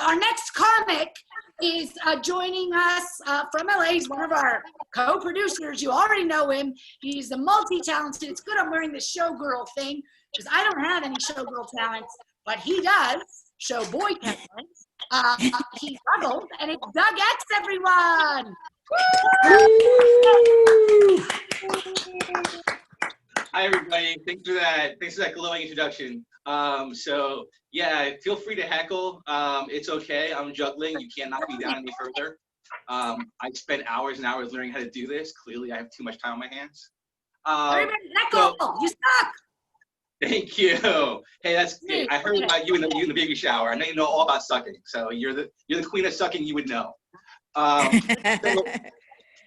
our next comic is joining us from LA. He's one of our co-producers. You already know him. He's a multi-talented. It's good I'm wearing the showgirl thing because I don't have any showgirl talents, but he does. Showboy talents. He struggled, and it's Doug X, everyone. Hi, everybody. Thanks for that glowing introduction. So yeah, feel free to heckle. It's okay. I'm juggling. You can't knock me down any further. I spent hours and hours learning how to do this. Clearly, I have too much time on my hands. Everybody, heckle. You suck. Thank you. Hey, that's good. I heard about you in the baby shower. I know you know all about sucking. So you're the queen of sucking. You would know. So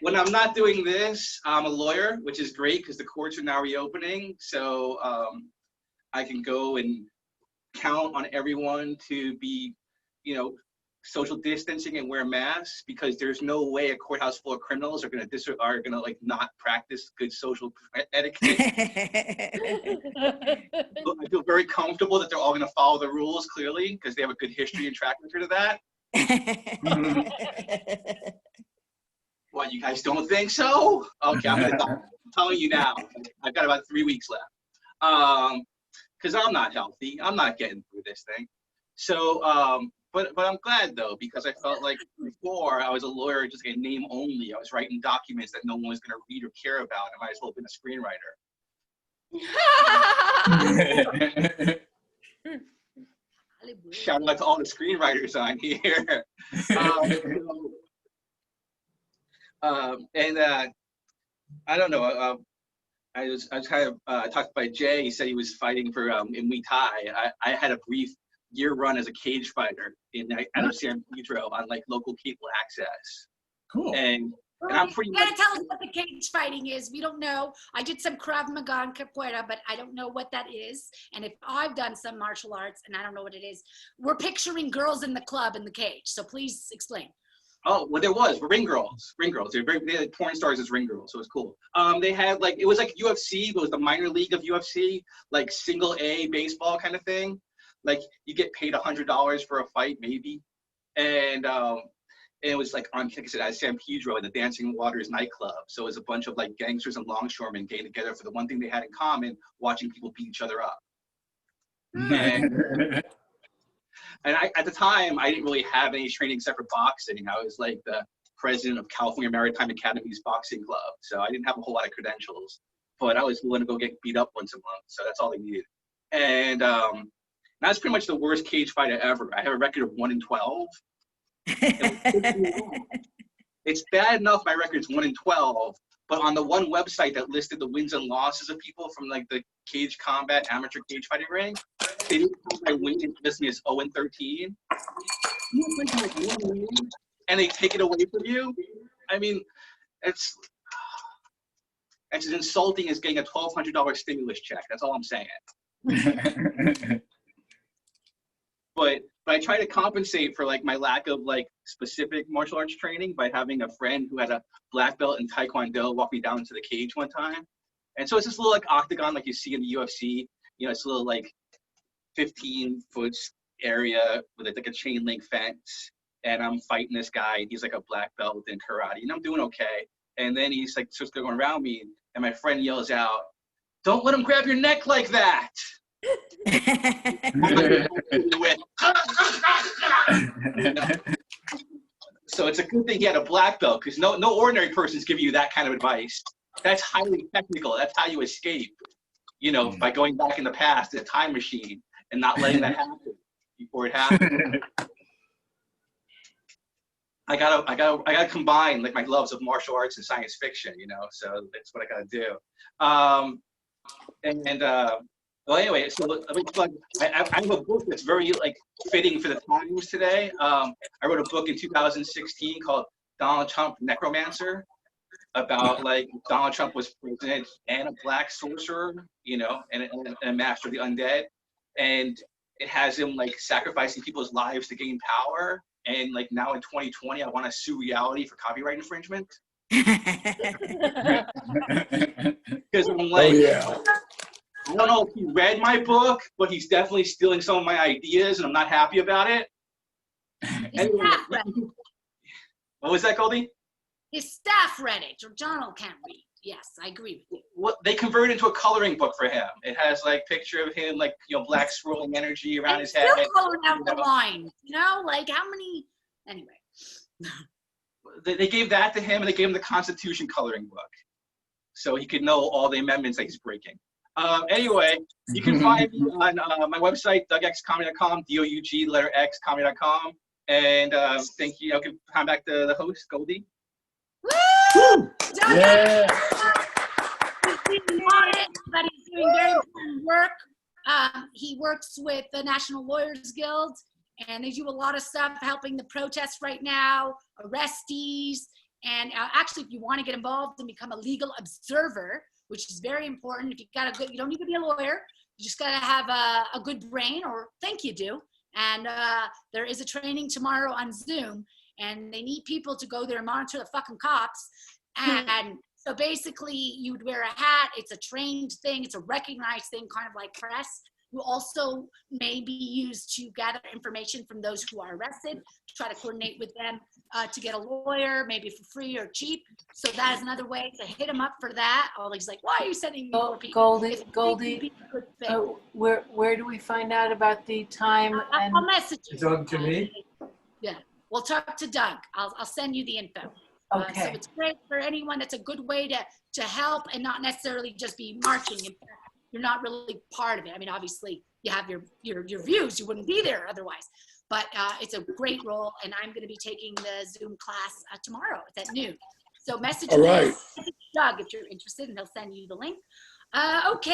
when I'm not doing this, I'm a lawyer, which is great because the courts are now reopening. So I can go and count on everyone to be, social distancing and wear masks because there's no way a courthouse full of criminals are gonna like not practice good social etiquette. I feel very comfortable that they're all gonna follow the rules clearly because they have a good history and track record of that. What, you guys don't think so? Okay, I'm telling you now. I've got about 3 weeks left. Because I'm not healthy. I'm not getting through this thing. So, but I'm glad though, because I felt like before I was a lawyer, just a name only. I was writing documents that no one was going to read or care about. I might as well have been a screenwriter. Shout out to all the screenwriters on here. I don't know. I was kind of talked by Jay. He said he was fighting for in Muay Thai. I had a brief year run as a cage fighter out of San Pedro on like local cable access. Cool. And I'm pretty. You gotta tell us what the cage fighting is. We don't know. I did some Krav Maga and Capoeira, but I don't know what that is. And if I've done some martial arts and I don't know what it is, we're picturing girls in the club in the cage. So please explain. Oh, well, there was ring girls. They had porn stars as ring girls, so it was cool. They had it was like UFC, but it was the minor league of UFC, like single A baseball kind of thing. Like you get paid $100 for a fight, maybe, and it was like on, like I said, at San Pedro at the Dancing Waters nightclub. So it was a bunch of like gangsters and longshoremen getting together for the one thing they had in common: watching people beat each other up. And at the time, I didn't really have any training except for boxing. I was like the president of California Maritime Academy's boxing club. So I didn't have a whole lot of credentials, but I was willing to go get beat up once a month. So that's all they needed. And that's pretty much the worst cage fight ever. I have a record of 1-12. It's bad enough my record's 1-12, but on the one website that listed the wins and losses of people from like the cage combat amateur cage fighting ring, they didn't count my win and list me as 0-13. And they take it away from you. I mean, it's as insulting as getting a $1,200 stimulus check. That's all I'm saying. But I try to compensate for like my lack of like specific martial arts training by having a friend who had a black belt in Taekwondo walk me down to the cage one time. And so it's this little like octagon like you see in the UFC. It's a little like 15-foot area with like a chain link fence. And I'm fighting this guy. He's like a black belt in karate, and I'm doing okay. And then he's like starts going around me, and my friend yells out, "Don't let him grab your neck like that." So it's a good thing he had a black belt, because no ordinary person's giving you that kind of advice. That's highly technical. That's how you escape, by going back in the past in a time machine and not letting that happen before it happened. I gotta combine like my loves of martial arts and science fiction, so that's what I gotta do. Well, anyway, so I have a book that's very like fitting for the times today. I wrote a book in 2016 called Donald Trump Necromancer, about like Donald Trump was president and a black sorcerer, and a master of the undead, and it has him like sacrificing people's lives to gain power. And like now in 2020, I want to sue reality for copyright infringement. Because I'm like, I don't know if he read my book, but he's definitely stealing some of my ideas, and I'm not happy about it. His Anyway, staff read it. what was that, Goldie? His staff read it, or Donald can't read. Yes, I agree with you. What they converted into a coloring book for him. It has like picture of him, like black swirling energy around And his still head. coloring out the you know. lines, like how many, anyway. They gave that to him, and they gave him the Constitution coloring book, so he could know all the amendments that he's breaking. Anyway, you can find me on my website, dougxcomedy.com, DOUG letter X comedy.com, and thank you. I'll give time back to the host, Goldie. Woo! Doug, Yeah. he's doing audit, but he's doing very important work. He works with the National Lawyers Guild, and they do a lot of stuff helping the protests right now, arrestees, and actually, if you want to get involved and become a legal observer, which is very important, if you got you don't need to be a lawyer, you just got to have a good brain, or think you do. And there is a training tomorrow on Zoom, and they need people to go there and monitor the fucking cops. And so basically, you would wear a hat. It's a trained thing. It's a recognized thing, kind of like press. You also may be used to gather information from those who are arrested, to try to coordinate with them to get a lawyer, maybe for free or cheap. So that is another way to hit him up for that. Oh, he's like, why are you sending me more people? Goldie, where do we find out about the time? And I'll message you. Doug to me? Yeah, we'll talk to Doug. I'll send you the info. So okay, it's great for anyone. That's a good way to help and not necessarily just be marching. In fact, you're not really part of it. I mean, obviously you have your views. You wouldn't be there otherwise. But it's a great role, and I'm going to be taking the Zoom class tomorrow. It's at noon. So message All right. Doug if you're interested, and he'll send you the link. Okay.